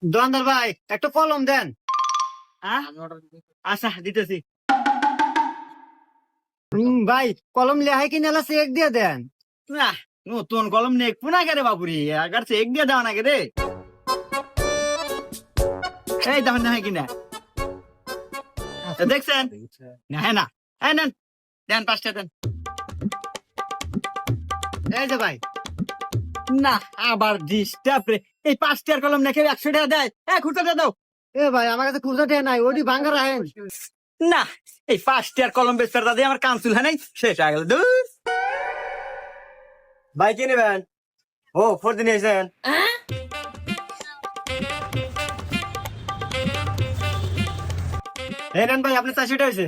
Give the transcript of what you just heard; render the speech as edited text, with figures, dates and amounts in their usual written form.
দোকানদার ভাই একটা কলম দেন। আচ্ছা দিতেছি। ভাই কলম লেহাই কিনে এলা চেক দিয়ে দেন। না নতুন কলম নেই পুনা কে রে বাপুরি আগার চেক দিয়ে দাও না কে রে। এই দেখেন না কিনা দেখছেন না? হ্যাঁ না হ্যাঁ নেন দেন 5টা দেন। এই যে ভাই না আবার ডিস্টার্ব রে। এই 5টার কলম নাকি 100 টাকা দেয়? খুঁড়তে দাও। এ ভাই আমার কাছে খুচরা টেয়া নাই, ওটি ভাঙ্গা রাখেন। না এই 5টার কলম বেচতে দাদা আমার কাউন্সিল হয় নাই, শেষ হয়ে গেল। দূর ভাই কি নেবেন? ও 4 দিন এসেছেন। এই নেন ভাই, আপনি 400 টাকা হয়েছে।